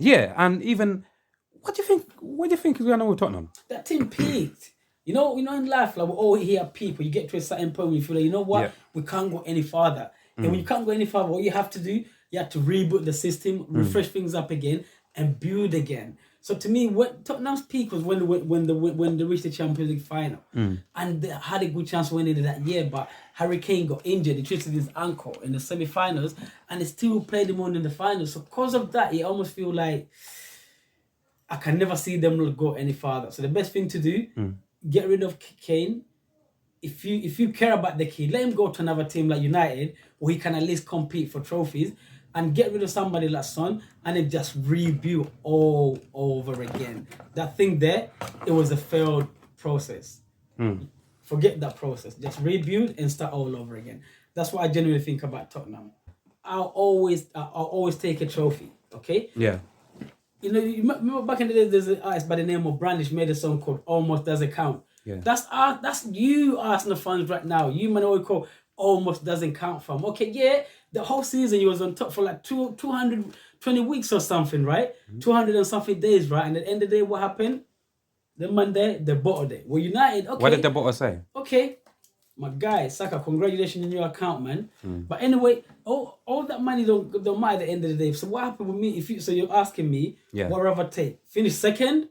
Yeah, and even what do you think? What do you think is going on with Tottenham? That team peaked. In life, like we all hear people, you get to a certain point where you feel like, you know what, we can't go any farther. And when you can't go any farther, what you have to do, you have to reboot the system, refresh things up again, and build again. So to me, what Tottenham's peak was when they reached the Champions League final, and they had a good chance of winning it that year. But Harry Kane got injured; he twisted his ankle in the semi-finals, and they still played him on in the finals. So because of that, you almost feel like I can never see them go any farther. So the best thing to do, get rid of Kane. If you care about the kid, let him go to another team like United, where he can at least compete for trophies, and get rid of somebody like Son, and then just rebuild all over again. That thing there, it was a failed process. Forget that process. Just rebuild and start all over again. That's what I genuinely think about Tottenham. I'll always take a trophy. Okay. Yeah. You remember back in the day, there's an artist by the name of Brandish made a song called "Almost Doesn't Count." Yeah. That's you Arsenal fans right now. You man always call "Almost Doesn't Count" from. Okay, yeah, the whole season you was on top for like 220 weeks or something, right? 200 and something days, right? And at the end of the day, what happened? The Monday, the bottle day. Well, United, okay. What did the bottle say? Okay. My guy, Saka, congratulations on your account, man. But anyway, all that money don't matter at the end of the day. So what happened with me? So you're asking me, what rather take? Finish second,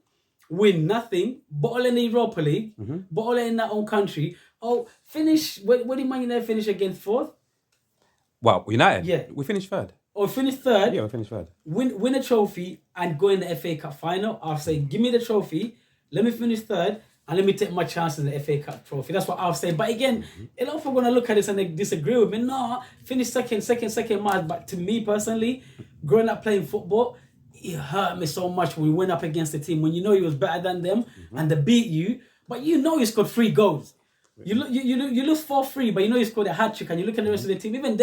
win nothing, bottle in the Europa League, bottle in their own country. Oh, finish. Where did Man United finish against fourth? Well, United. Yeah, we finished third. Oh, finish third. Yeah, we finished third. Win a trophy and go in the FA Cup final. I'll say, give me the trophy. Let me finish third. And let me take my chances in the FA Cup trophy. That's what I'll say. But again, a lot of people are going to look at this and they disagree with me. No, finish second match. But to me personally, growing up playing football, it hurt me so much when we went up against the team. When you know you was better than them and they beat you, but you know you scored 3 goals. You lose 4-3, but you know you scored a hat-trick and you look at the rest of the team. Even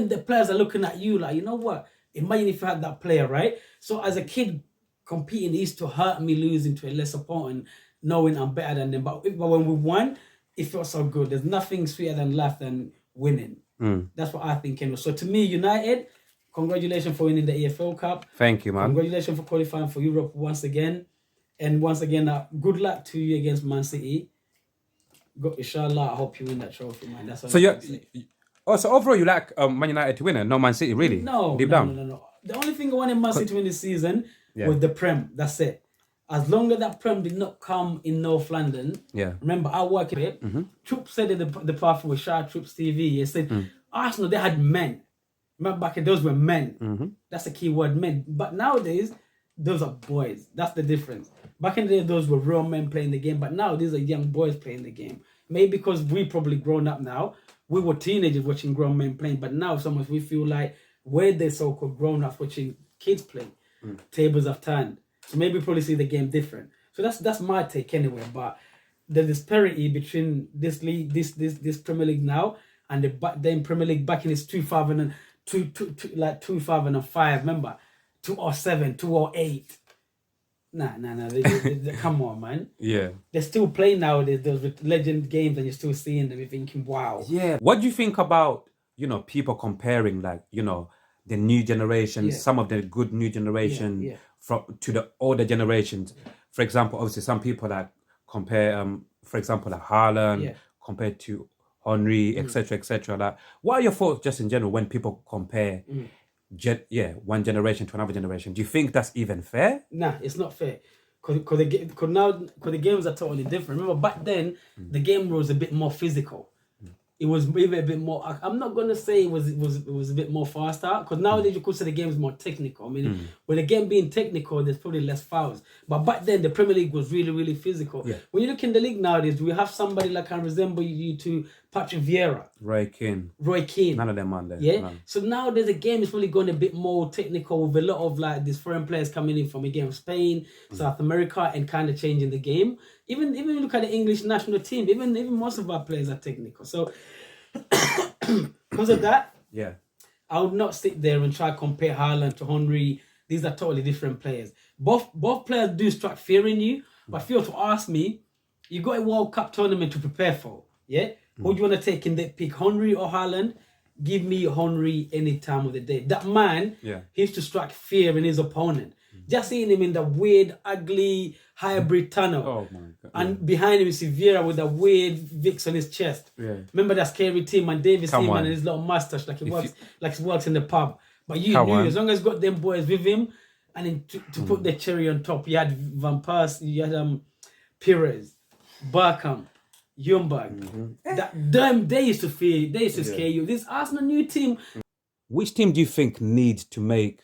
the players are looking at you like, you know what? Imagine if you had that player, right? So as a kid, competing used to hurt me losing to a lesser opponent, knowing I'm better than them. But when we won, it felt so good. There's nothing sweeter than life than winning. That's what I think. Anyway. So to me, United, congratulations for winning the EFL Cup. Thank you, man. Congratulations for qualifying for Europe once again. And once again, good luck to you against Man City. Inshallah, I hope you win that trophy, man. That's what so overall, you like Man United to win it, not Man City, really? No. The only thing I wanted Man City to win this season was the Prem. That's it. As long as that Prem did not come in North London, remember, I work here. Troop said in the platform with Shah Troops TV, he said, Arsenal, they had men. Remember back then, those were men. That's the key word, men. But nowadays, those are boys. That's the difference. Back in the day, those were real men playing the game. But now, these are young boys playing the game. Maybe because we probably grown up now. We were teenagers watching grown men playing. But now, sometimes we feel like we're the so-called grown-ups watching kids play. Tables have turned. So maybe probably see the game different. So that's my take anyway. But the disparity between this league, this Premier League now, and the Premier League back in its 2005, remember, 2007, 2008. Nah. They, come on, man. Yeah. They're still playing nowadays. Those legend games, and you're still seeing them. You're thinking, wow. Yeah. What do you think about people comparing the new generation, some of the good new generation to the older generations? For example, obviously some people compare, for example, Haaland compared to Henry, etc. Like, what are your thoughts just in general when people compare, one generation to another generation? Do you think that's even fair? Nah, it's not fair. Because the games are totally different. Remember, back then, the game was a bit more physical. It was maybe a bit more. I'm not gonna say it was a bit more faster, because nowadays you could say the game is more technical. I mean, with the game being technical, there's probably less fouls. But back then, the Premier League was really, really physical. Yeah. When you look in the league nowadays, we have somebody like can resemble you to Patrick Vieira, Roy Keane. None of them are there. Yeah. No. So nowadays the game is really going a bit more technical, with a lot of these foreign players coming in from again Spain, South America, and kind of changing the game. Even you look at the English national team, even most of our players are technical. So because of that, I would not sit there and try to compare Haaland to Henry. These are totally different players. Both players do strike fear in you, but if you were to ask me, you got a World Cup tournament to prepare for. Yeah, who do you want to take in that pick, Henry or Haaland? Give me Henry any time of the day. That man, he used to strike fear in his opponent. Just seeing him in the weird, ugly, hybrid tunnel. Oh my God. And behind him is Vieira with a weird Vicks on his chest. Yeah. Remember that scary team and Davis Seaman and his little mustache like he works in the pub. But you knew as long as you got them boys with him, and then to put the cherry on top, you had Van Persie, you had Pires, Bergkamp, Ljungberg. They used to scare you. This Arsenal new team. Which team do you think needs to make,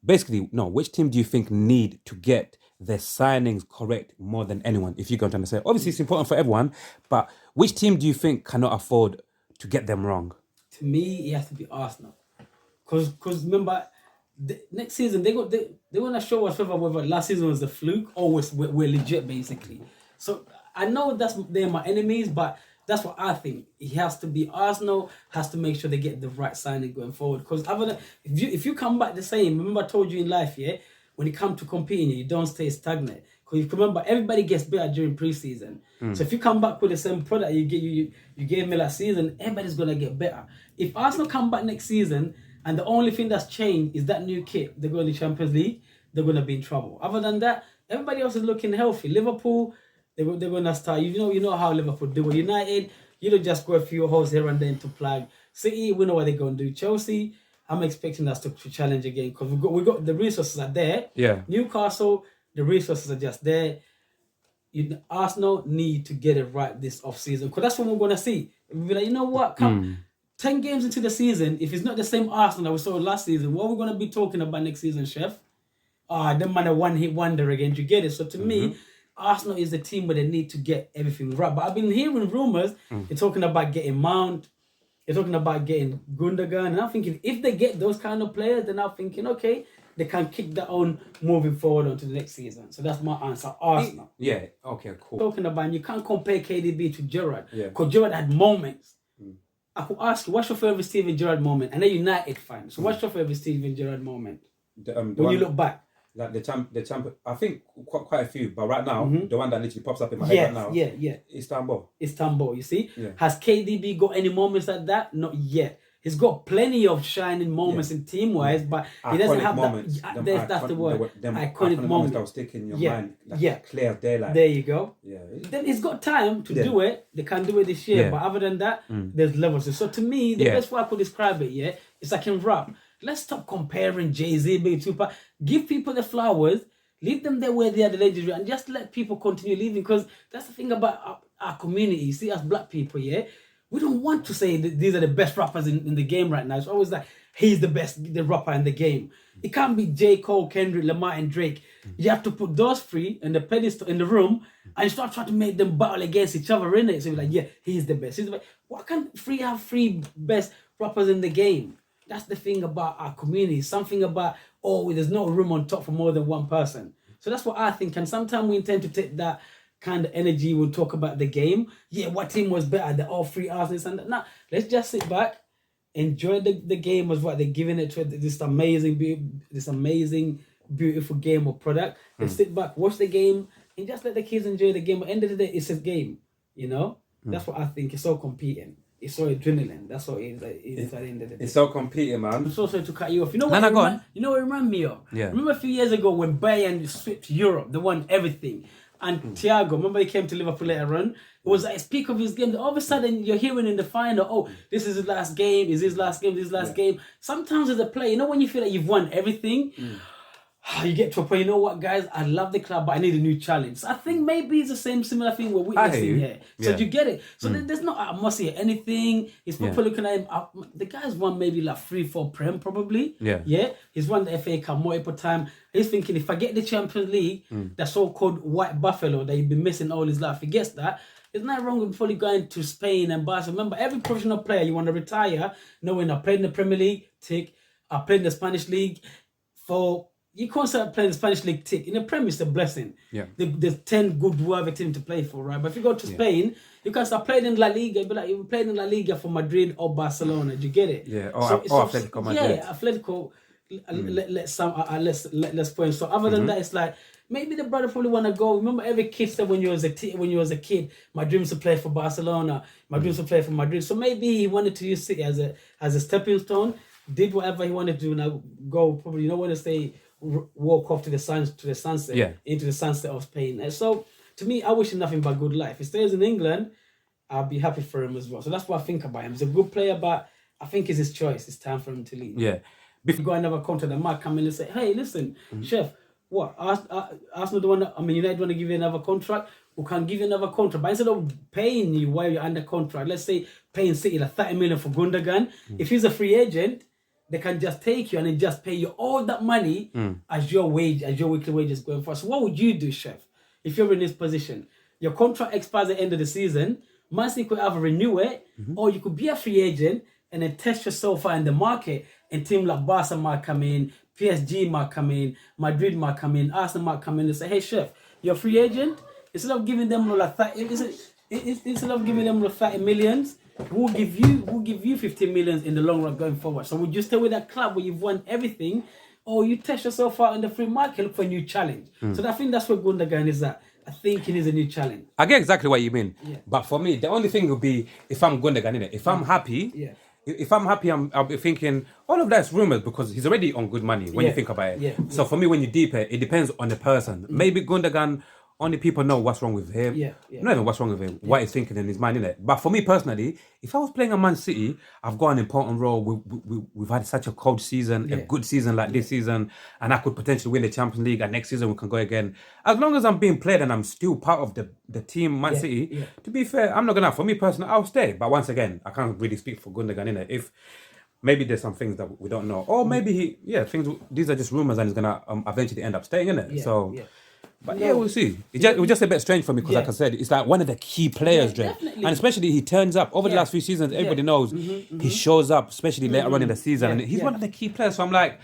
which team do you think need to get their signings correct more than anyone, if you're going to understand? Obviously, it's important for everyone, but which team do you think cannot afford to get them wrong? To me, it has to be Arsenal. Because remember, next season, they want to show us whether last season was a fluke or we're legit, basically. So I know they're my enemies, but that's what I think. It has to be Arsenal, has to make sure they get the right signing going forward. Because if you come back the same, remember I told you in life, when you come to competing, you don't stay stagnant. Because you remember, everybody gets better during preseason. So if you come back with the same product you gave me last season, everybody's going to get better. If Arsenal come back next season, and the only thing that's changed is that new kit, they go in the Champions League, they're going to be in trouble. Other than that, everybody else is looking healthy. Liverpool, they're going to start. You know how Liverpool do. United, you don't just go a few holes here and there to plug. City, we know what they're going to do. Chelsea, I'm expecting us to challenge again because we got the resources are there. Yeah. Newcastle, the resources are just there. Arsenal need to get it right this off-season because that's what we're going to see. We'll be like, you know what? 10 games into the season, if it's not the same Arsenal that we saw last season, what are we going to be talking about next season, Chef? Them man a one-hit wonder again. Do you get it? So to me, Arsenal is the team where they need to get everything right. But I've been hearing rumours. They're talking about getting Mount. They're talking about getting Gundogan. And I'm thinking, if they get those kind of players, then I'm thinking, okay, they can kick that on moving forward onto the next season. So that's my answer, Arsenal. Yeah, okay, cool. Talking about, you can't compare KDB to Gerrard. Yeah. Because Gerrard had moments. I could ask you, what's your favourite Steven Gerrard moment? And they're United fan. So what's your favourite Steven Gerrard moment? When you look back? Like the champion, I think quite a few, but right now, the one that literally pops up in my head right now, Istanbul, you see? Yeah. Has KDB got any moments like that? Not yet. He's got plenty of shining moments in team-wise, but he doesn't have moments. That's the word. Iconic moments that will stick in your mind. Like clear daylight. There you go. Yeah. Then he's got time to do it. They can do it this year, but other than that, there's levels. So to me, the best way I could describe it, is like in rap. Let's stop comparing Jay-Z, Big Tupac. Give people the flowers, leave them there where they are, the legendary, and just let people continue living. Because that's the thing about our community. See, as black people, we don't want to say that these are the best rappers in the game right now. It's always like, he's the rapper in the game. It can't be J. Cole, Kendrick, Lamar, and Drake. You have to put those three in the pedestal in the room and start trying to make them battle against each other in it. So you're like, he's the best. He's the best. Why can't have three best rappers in the game? That's the thing about our community. Something about, there's no room on top for more than one person. So that's what I think. And sometimes we intend to take that kind of energy. We'll talk about the game. What team was better? The all three Arsenal and that. Nah, let's just sit back, enjoy the game as what they're giving it to this amazing, beautiful game or product. Let's sit back, watch the game, and just let the kids enjoy the game. At the end of the day, it's a game. That's what I think. It's so competing. It's so adrenaline. That's what it is at the end of the day. It's so competing, man. I'm so sorry to cut you off. You know what it reminded me of? Yeah. Remember a few years ago when Bayern swept Europe, they won everything. And Thiago, remember he came to Liverpool later on? It was like a peak of his game. All of a sudden, you're hearing in the final, this is his last game, this is his last game. Sometimes as a player, when you feel like you've won everything, you get to a point, you know what, guys, I love the club, but I need a new challenge. So I think maybe it's the similar thing we're witnessing here. So do you get it? So there's not I must say anything. It's people looking at him. The guy's won maybe like 3-4 Prem probably. Yeah. He's won the FA Cup multiple times. He's thinking, if I get the Champions League, that so-called white buffalo that he's been missing all his life, he gets that. There's nothing wrong with probably going to Spain and Barcelona. Remember, every professional player, you want to retire knowing I played in the Premier League, tick. I played in the Spanish League you can't start playing the Spanish League tick. In the Premier, it's a blessing. Yeah. There's 10 good worthy teams to play for, right? But if you go to Spain, you can start playing in La Liga. You'll be like, you played in La Liga for Madrid or Barcelona. Do you get it? Yeah. Or Atletico Madrid. Yeah, Atletico. Let's point. So other than that, it's like maybe the brother probably want to go. Remember, every kid said when you was a kid, my dream was to play for Barcelona. My dream was to play for Madrid. So maybe he wanted to use City as a stepping stone. Did whatever he wanted to do. Now go probably want to stay walk off to the sunset, into the sunset of Spain. And so to me, I wish him nothing but good life. If he stays in England, I'll be happy for him as well. So that's what I think about him. He's a good player, but I think it's his choice. It's time for him to leave. Yeah. If you got another contract, they might come in and say, hey, listen, Chef, what? Arsenal the one, United want to give you another contract? We can give you another contract. But instead of paying you while you're under contract, let's say paying City like 30 million for Gundogan, if he's a free agent, they can just take you and then just pay you all that money as your wage, as your weekly wages going forward. So what would you do, Chef, if you're in this position? Your contract expires at the end of the season. Man City could either renew it, or you could be a free agent and then test yourself out in the market. And team like Barca might come in, PSG might come in, Madrid might come in, Arsenal might come in and say, hey, Chef, you're a free agent? Instead of giving them like 30 millions, we'll give you 15 millions in the long run going forward. So would you stay with that club where you've won everything, or you test yourself out in the free market, look for a new challenge? So I think that's where Gundogan is at. I think he needs a new challenge. I get exactly what you mean. Yeah. But for me, the only thing would be if I'm Gundogan, innit? If I'm happy, if I'm happy, I'll be thinking all of that's rumors because he's already on good money when you think about it. Yeah. So for me, when you deep it depends on the person. Maybe Gundogan, only people know what's wrong with him. Not even what's wrong with him, what he's thinking in his mind, innit? But for me personally, if I was playing a Man City, I've got an important role. We've had such a cold season, a good season like this season, and I could potentially win the Champions League, and next season we can go again. As long as I'm being played and I'm still part of the team, Man City, to be fair, I'm not gonna, for me personally, I'll stay. But once again, I can't really speak for Gundogan, innit? If maybe there's some things that we don't know, or maybe these are just rumors and he's gonna eventually end up staying, innit? But we'll see. It was just a bit strange for me because, like I said, it's like one of the key players, Dre. And especially he turns up over the last few seasons. Everybody knows he shows up, especially later on in the season, and he's one of the key players. So I'm like,